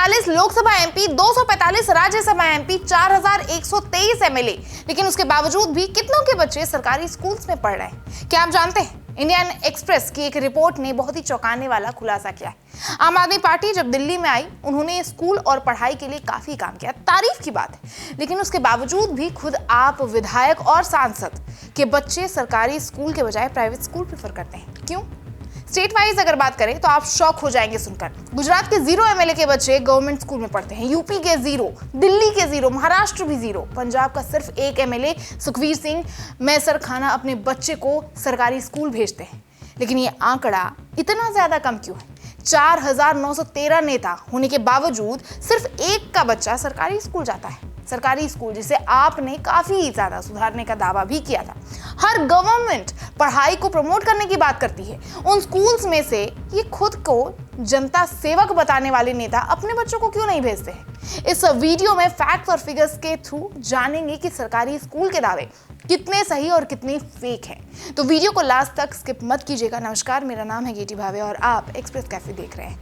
245 Lok Sabha MP, 245 Rajya Sabha MP, 4123 MLA, लेकिन उसके बावजूद भी कितनों के बच्चे सरकारी स्कूल्स में पढ़ रहे हैं? क्या आप जानते हैं? इंडियन एक्सप्रेस की एक रिपोर्ट ने बहुत ही चौंकाने वाला खुलासा किया है। आम आदमी पार्टी जब दिल्ली में आई, उन्होंने स्कूल और पढ़ाई के लिए काफी काम किया, तारीफ की बात है, लेकिन उसके बावजूद भी खुद आप विधायक और सांसद के बच्चे सरकारी स्कूल के बजाय प्राइवेट स्कूल प्रेफर करते हैं। क्यों? स्टेट वाइज अगर बात करें तो आप शॉक हो जाएंगे सुनकर। गुजरात के 0 एमएलए के बच्चे गवर्नमेंट स्कूल में पढ़ते हैं, यूपी के 0, दिल्ली के 0, महाराष्ट्र भी 0, पंजाब का सिर्फ 1 एमएलए सुखवीर सिंह मैसरखाना अपने बच्चे को सरकारी स्कूल भेजते हैं। लेकिन ये आंकड़ा इतना ज्यादा कम क्यों है? 4913 नेता होने के बावजूद सिर्फ 1 का बच्चा सरकारी स्कूल जाता है। सरकारी स्कूल जिसे आपने काफी ज्यादा सुधारने का दावा भी किया था। हर गवर्नमेंट पढ़ाई को प्रमोट करने की बात करती है। उन स्कूल्स में से ये खुद को जनता सेवक बताने वाले नेता अपने बच्चों को क्यों नहीं भेजते हैं? इस वीडियो में फैक्ट्स और फिगर्स के थ्रू जानेंगे कि सरकारी स्कूल के दावे कितने सही और कितने फेक हैं। तो वीडियो को लास्ट तक स्किप मत कीजिएगा। नमस्कार, मेरा नाम है गेटी भावे और आप एक्सप्रेस कैफे देख रहे हैं।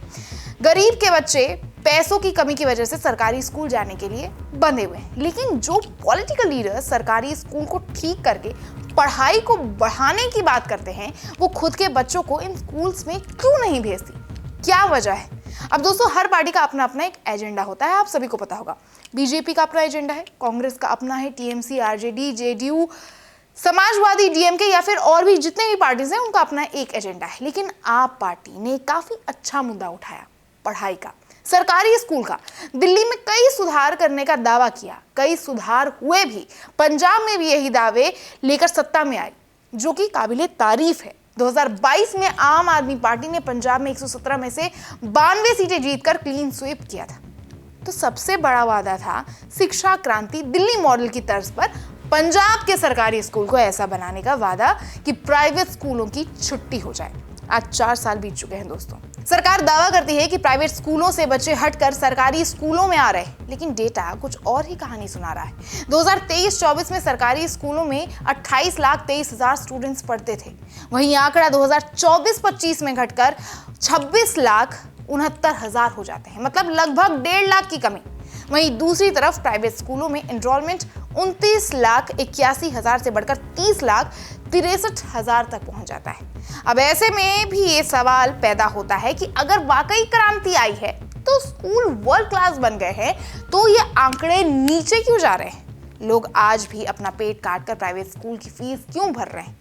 गरीब के बच्चे पैसों की कमी की वजह से सरकारी स्कूल जाने के लिए बंधे हुए हैं, लेकिन जो पॉलिटिकल लीडर सरकारी स्कूल को ठीक करके पढ़ाई को बढ़ाने की बात करते हैं, वो खुद के बच्चों को इन स्कूल्स में क्यों नहीं भेजती? क्या वजह है? अब दोस्तों, हर पार्टी का अपना अपना एक एजेंडा होता है, आप सभी को पता होगा। बीजेपी का अपना एजेंडा है, कांग्रेस का अपना है, TMC, RJD, JDU, Samajwadi, DMK या फिर और भी जितने भी पार्टीज हैं उनका अपना एक एजेंडा है। लेकिन आप पार्टी ने काफी अच्छा मुद्दा उठाया, पढ़ाई का, सरकारी स्कूल का। दिल्ली में कई सुधार करने का दावा किया, कई सुधार हुए भी। पंजाब में भी यही दावे लेकर सत्ता में आई, जो कि काबिले तारीफ है। 2022 में आम आदमी पार्टी ने पंजाब में 117 में से 92 सीटें जीतकर क्लीन स्वीप किया था। तो सबसे बड़ा वादा था शिक्षा क्रांति, दिल्ली मॉडल की तर्ज पर पंजाब के सरकारी स्कूल को ऐसा बनाने का वादा कि प्राइवेट स्कूलों की छुट्टी हो जाए। आज 4 साल बीत चुके हैं दोस्तों। सरकार दावा करती है कि प्राइवेट स्कूलों से बच्चे हटकर सरकारी स्कूलों में आ रहे हैं, लेकिन डेटा कुछ और ही कहानी सुना रहा है। 2023-24 में सरकारी स्कूलों में 28,23,000 स्टूडेंट्स पढ़ते थे। वहीं आंकड़ा 2024-25 में घटकर 26,69,000 हो जाते हैं, मतलब लगभग 1.5 लाख की कमी। वहीं दूसरी तरफ प्राइवेट स्कूलों में एनरोलमेंट 29,81,000 से बढ़कर 30,63,000 तक पहुंच जाता है। अब ऐसे में भी ये सवाल पैदा होता है कि अगर वाकई क्रांति आई है, तो स्कूल वर्ल्ड क्लास बन गए हैं, तो ये आंकड़े नीचे क्यों जा रहे हैं? लोग आज भी अपना पेट काट कर प्राइवेट स्कूल की फीस क्यों भर रहे हैं?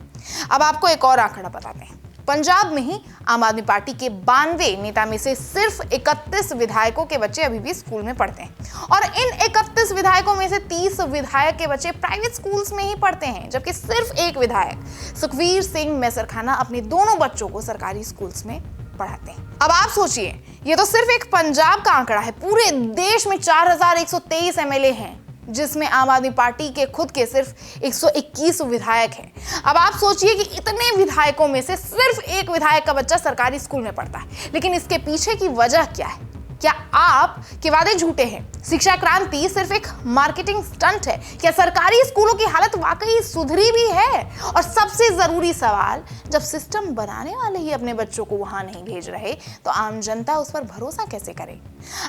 अब आपको एक और आंकड़ा बताते हैं। पंजाब में ही आम आदमी पार्टी के 92 नेता में से सिर्फ 31 विधायकों के बच्चे अभी भी स्कूल में पढ़ते हैं, और इन 31 विधायकों में से 30 विधायक के बच्चे प्राइवेट स्कूल्स में ही पढ़ते हैं, जबकि सिर्फ 1 विधायक सुखवीर सिंह मैसरखाना अपने दोनों बच्चों को सरकारी स्कूल्स में पढ़ाते हैं। अब आप सोचिए, ये तो सिर्फ एक पंजाब का आंकड़ा है। पूरे देश में 4123 एमएलए हैं, जिसमें आम आदमी पार्टी के खुद के सिर्फ 121 विधायक हैं। अब आप सोचिए कि इतने विधायकों में से सिर्फ 1 विधायक का बच्चा सरकारी स्कूल में पढ़ता है, लेकिन इसके पीछे की वजह क्या है? क्या आप के वादे झूठे हैं? शिक्षा क्रांति सिर्फ एक मार्केटिंग स्टंट है? क्या सरकारी स्कूलों की हालत वाकई सुधरी भी है? और सबसे जरूरी सवाल, जब सिस्टम बनाने वाले ही अपने बच्चों को वहां नहीं भेज रहे, तो आम जनता उस पर भरोसा कैसे करे?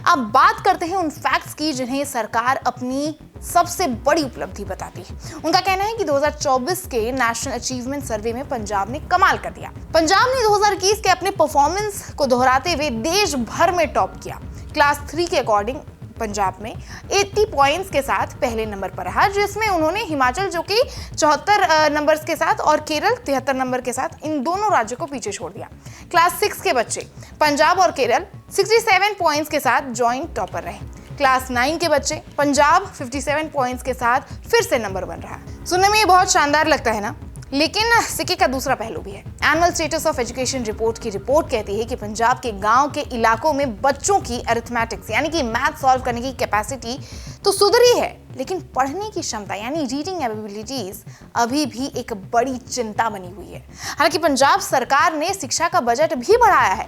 अब बात करते हैं उन फैक्ट्स की जिन्हें सरकार अपनी सबसे बड़ी उपलब्धि बताती है। उनका कहना है कि 2024 के नेशनल अचीवमेंट सर्वे में पंजाब ने कमाल कर दिया। पंजाब ने 2021 के अपने परफॉर्मेंस को दोहराते हुए देश भर में टॉप किया। क्लास 3 के अकॉर्डिंग पंजाब में 80 पॉइंट्स के साथ पहले नंबर पर रहा, जिसमें उन्होंने हिमाचल जो कि 74 नंबर्स के साथ और केरल 73 नंबर के साथ, इन दोनों राज्यों को पीछे छोड़ दिया। क्लास 6 के बच्चे पंजाब और केरल 67 पॉइंट्स के साथ जॉइंट टॉपर रहे। क्लास 9 के बच्चे पंजाब 57 पॉइंट्स के साथ फिर से नंबर 1 रहा। सुनने में ये बहुत शानदार लगता है ना, लेकिन सिक्के का दूसरा पहलू भी है। Annual status of education report की रिपोर्ट कहती है कि पंजाब के गांव के इलाकों में बच्चों की अरिथमेटिक्स यानी कि मैथ सॉल्व करने की कैपेसिटी तो सुधरी है, लेकिन पढ़ने की क्षमता यानी रीडिंग एबिलिटीज अभी भी एक बड़ी चिंता बनी हुई है। हालांकि पंजाब सरकार ने शिक्षा का बजट भी बढ़ाया है।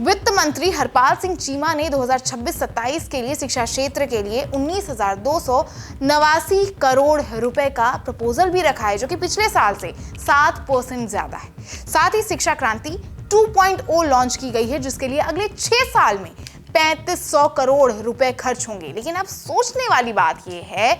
वित्त मंत्री हरपाल सिंह चीमा ने 2026-27 के लिए शिक्षा क्षेत्र के लिए 19,289 करोड़ रुपए का प्रपोजल भी रखा है, जो कि पिछले साल से 7% ज्यादा है। साथ ही शिक्षा क्रांति 2.0 लॉन्च की गई है, जिसके लिए अगले 6 साल में 3500 करोड़ रुपए खर्च होंगे। लेकिन अब सोचने वाली बात यह है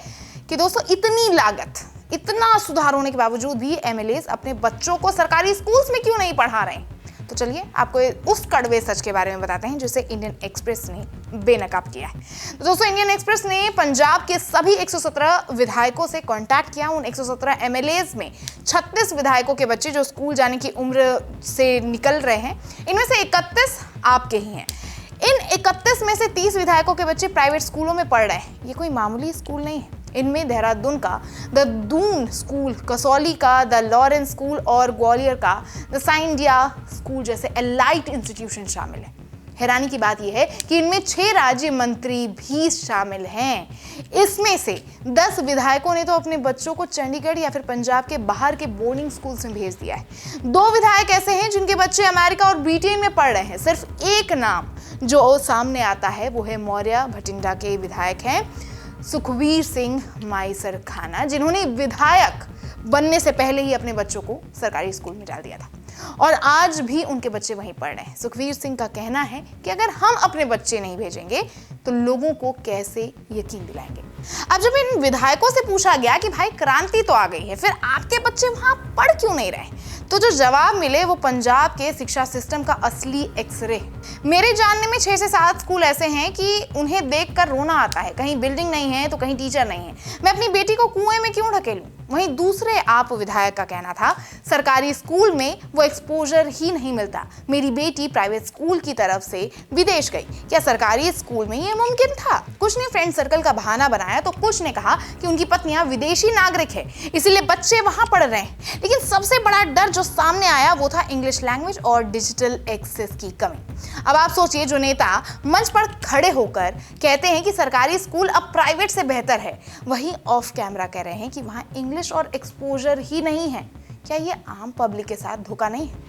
कि दोस्तों इतनी लागत, इतना सुधार होने के बावजूद भी एमएलएज अपने बच्चों को सरकारी स्कूल्स में क्यों नहीं पढ़ा रहे हैं? तो चलिए आपको उस कड़वे सच के बारे में बताते हैं जिसे इंडियन एक्सप्रेस ने बेनकाब किया है। तो दोस्तों इंडियन एक्सप्रेस ने पंजाब के सभी 117 विधायकों से कांटेक्ट किया। उन 117 एमएलएज में 36 विधायकों के बच्चे जो स्कूल जाने की उम्र से निकल रहे हैं, इनमें से 31 आपके ही हैं। इन 31 में से 30 विधायकों के बच्चे प्राइवेट स्कूलों में पढ़ रहे हैं। ये कोई मामूली स्कूल नहीं है। इनमें देहरादून का द दून स्कूल, कसौली का द लॉरेंस स्कूल और ग्वालियर का द साइंडिया स्कूल जैसे एलाइट इंस्टीट्यूशन शामिल है। हैरानी की बात यह है कि इनमें 6 राज्य मंत्री भी शामिल हैं। इसमें से 10 विधायकों ने तो अपने बच्चों को चंडीगढ़ या फिर पंजाब के बाहर के बोर्डिंग स्कूल्स में भेज दिया है। 2 विधायक ऐसे हैं जिनके बच्चे अमेरिका और ब्रिटेन में पढ़ रहे हैं। सिर्फ एक नाम जो सामने आता है वो है मौर्य भटिंडा के विधायक हैं सुखवीर सिंह माइसरखाना, जिन्होंने विधायक बनने से पहले ही अपने बच्चों को सरकारी स्कूल में डाल दिया था और आज भी उनके बच्चे वहीं पढ़ रहे हैं। सुखवीर सिंह का कहना है कि अगर हम अपने बच्चे नहीं भेजेंगे तो लोगों को कैसे यकीन दिलाएंगे। अब जब इन विधायकों से पूछा गया कि भाई क्रांति तो आ गई है, फिर आपके बच्चे वहां पढ़ क्यों नहीं रहे, तो जो जवाब मिले वो पंजाब के शिक्षा सिस्टम का असली एक्सरे। मेरे जानने में 6 से 7 स्कूल ऐसे हैं कि उन्हें देखकर रोना आता है। कहीं बिल्डिंग नहीं है तो कहीं टीचर नहीं है। मैं अपनी बेटी को कुएं में क्यों ढकेलूं? वहीं दूसरे आप विधायक का कहना था सरकारी स्कूल में वो एक्सपोजर ही नहीं मिलता। मेरी बेटी प्राइवेट स्कूल की तरफ से विदेश गई, क्या सरकारी स्कूल में ये मुमकिन था? कुछ ने फ्रेंड सर्कल का बहाना बनाया तो कुछ ने कहा कि उनकी पत्नियां विदेशी नागरिक है इसीलिए बच्चे वहां पढ़ रहे हैं। लेकिन सबसे बड़ा डर जो सामने आया वो था इंग्लिश लैंग्वेज और डिजिटल एक्सेस की कमी। अब आप सोचिए, जो नेता मंच पर खड़े होकर कहते हैं कि सरकारी स्कूल अब प्राइवेट से बेहतर है, वहीं ऑफ कैमरा कह रहे हैं कि वहां इंग्लिश और एक्सपोजर ही नहीं है। क्या ये आम पब्लिक के साथ धोखा नहीं है?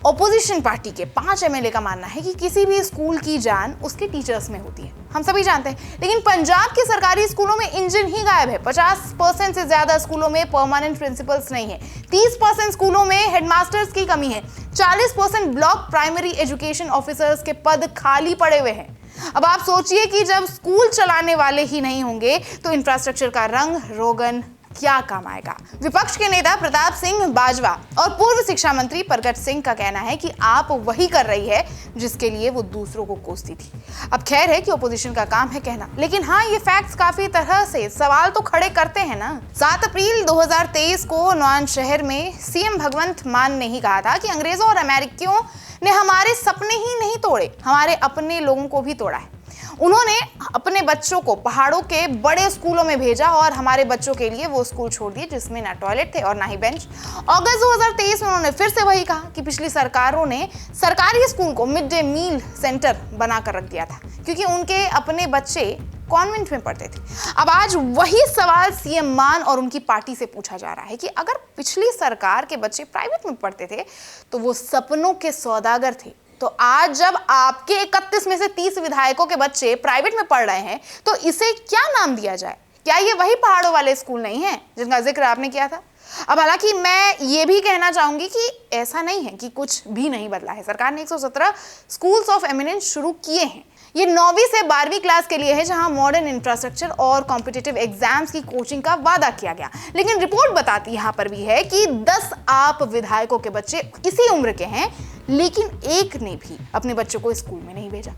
ऑपोजिशन पार्टी के 5 एमएलए का मानना है कि किसी भी स्कूल की जान उसके टीचर्स में होती है, हम सभी जानते हैं। लेकिन पंजाब के सरकारी स्कूलों में इंजन ही गायब है। 50% से ज्यादा स्कूलों में परमानेंट प्रिंसिपल्स नहीं है। 30% स्कूलों में हेडमास्टर्स की कमी है। 40% ब्लॉक प्राइमरी एजुकेशन ऑफिसर्स के पद खाली पड़े हुए हैं। अब आप सोचिए कि जब स्कूल चलाने वाले ही नहीं होंगे तो इंफ्रास्ट्रक्चर का रंग रोगन क्या काम आएगा। विपक्ष के नेता प्रताप सिंह बाजवा और पूर्व शिक्षा मंत्री प्रगट सिंह का कहना है कि आप वही कर रही है जिसके लिए वो दूसरों को कोसती थी। अब खैर है कि ओपोजिशन का काम है कहना, लेकिन हाँ, ये फैक्ट्स काफी तरह से सवाल तो खड़े करते हैं ना। 7 अप्रैल 2023 को नौआन शहर में सीएम भगवंत मान ने ही कहा था कि अंग्रेजों और अमेरिकियों ने हमारे सपने ही नहीं तोड़े, हमारे अपने लोगों को भी तोड़ा है। उन्होंने अपने बच्चों को पहाड़ों के बड़े स्कूलों में भेजा और हमारे बच्चों के लिए वो स्कूल छोड़ दिए जिसमें ना टॉयलेट थे और ना ही बेंच। अगस्त 2023 में उन्होंने फिर से वही कहा कि पिछली सरकारों ने सरकारी स्कूल को मिड डे मील सेंटर बनाकर रख दिया था क्योंकि उनके अपने बच्चे कॉन्वेंट में पढ़ते थे। अब आज वही सवाल सीएम मान और उनकी पार्टी से पूछा जा रहा है कि अगर पिछली सरकार के बच्चे प्राइवेट में पढ़ते थे तो वो सपनों के सौदागर थे, तो आज जब आपके 31 में से 30 विधायकों के बच्चे प्राइवेट में पढ़ रहे हैं तो इसे क्या नाम दिया जाए? क्या ये वही पहाड़ों वाले स्कूल नहीं हैं जिनका जिक्र आपने किया था? अब हालांकि मैं ये भी कहना चाहूंगी कि ऐसा नहीं है कि कुछ भी नहीं बदला है। सरकार ने 117 स्कूल्स ऑफ एमिनेंस शुरू किए हैं। ये 9वीं से 12वीं क्लास के लिए है जहां मॉडर्न इंफ्रास्ट्रक्चर और कॉम्पिटिटिव एग्जाम्स की कोचिंग का वादा किया गया। लेकिन रिपोर्ट बताती यहां पर भी है कि 10 आप विधायकों के बच्चे इसी उम्र के हैं, लेकिन एक ने भी अपने बच्चों को स्कूल में नहीं भेजा।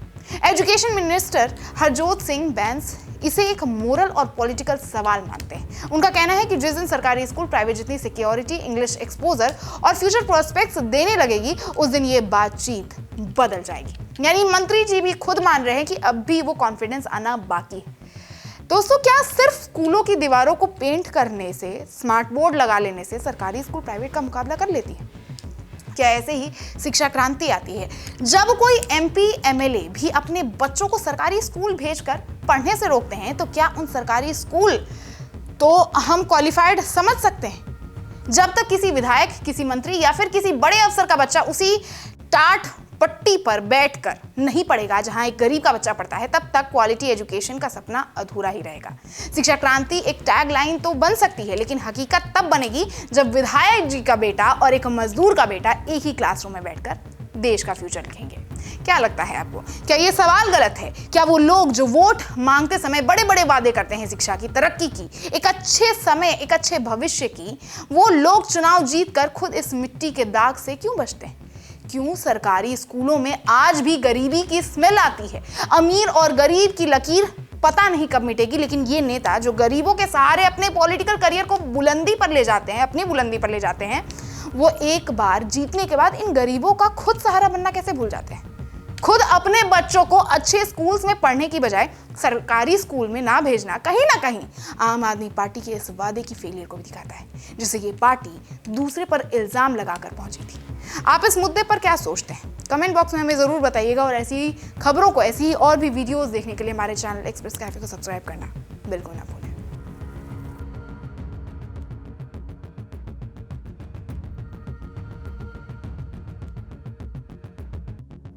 एजुकेशन मिनिस्टर हरजोत सिंह बैंस इसे एक मोरल और पॉलिटिकल सवाल मानते हैं। उनका कहना है कि जिस दिन सरकारी स्कूल प्राइवेट जितनी सिक्योरिटी, इंग्लिश एक्सपोजर और फ्यूचर प्रोस्पेक्ट्स देने लगेगी उस दिन ये बातचीत बदल जाएगी। यानी मंत्री जी भी खुद मान रहे हैं कि अब भी वो कॉन्फिडेंस आना बाकी है। दोस्तों, क्या सिर्फ स्कूलों की दीवारों को पेंट करने से, स्मार्ट बोर्ड लगा लेने से सरकारी स्कूल प्राइवेट का मुकाबला कर लेती है? क्या ऐसे ही शिक्षा क्रांति आती है? जब कोई एमपी एमएलए भी अपने बच्चों को सरकारी स्कूल भेजकर पढ़ने से रोकते हैं तो क्या उन सरकारी स्कूल तो हम क्वालिफाइड समझ सकते हैं? जब तक किसी विधायक, किसी मंत्री या फिर किसी बड़े अफसर का बच्चा उसी टाट पट्टी पर बैठकर नहीं पढ़ेगा जहां एक गरीब का बच्चा पढ़ता है, तब तक क्वालिटी एजुकेशन का सपना अधूरा ही रहेगा। शिक्षा क्रांति एक टैग लाइन तो बन सकती है, लेकिन हकीकत तब बनेगी जब विधायक जी का बेटा और एक मजदूर का बेटा एक ही क्लासरूम में बैठकर देश का फ्यूचर लिखेंगे। क्या लगता है आपको, क्या ये सवाल गलत है? क्या वो लोग जो वोट मांगते समय बड़े बड़े वादे करते हैं शिक्षा की, तरक्की की, एक अच्छे समय, एक अच्छे भविष्य की, वो लोग चुनाव जीतकर खुद इस मिट्टी के दाग से क्यों बचते हैं? क्यों सरकारी स्कूलों में आज भी गरीबी की स्मेल आती है? अमीर और गरीब की लकीर पता नहीं कब मिटेगी, लेकिन ये नेता जो गरीबों के सहारे अपने पॉलिटिकल करियर को बुलंदी पर ले जाते हैं, अपनी बुलंदी पर ले जाते हैं, वो एक बार जीतने के बाद इन गरीबों का खुद सहारा बनना कैसे भूल जाते हैं? खुद अपने बच्चों को अच्छे स्कूल्स में पढ़ने की बजाय सरकारी स्कूल में ना भेजना कहीं ना कहीं आम आदमी पार्टी के इस वादे की फेलियर को भी दिखाता है, जिसे ये पार्टी दूसरे पर इल्जाम लगाकर पहुंची थी। आप इस मुद्दे पर क्या सोचते हैं? कमेंट बॉक्स में हमें जरूर बताइएगा और ऐसी खबरों को, ऐसी ही और भी वीडियोस देखने के लिए हमारे चैनल एक्सप्रेस कैफे को सब्सक्राइब करना बिल्कुल ना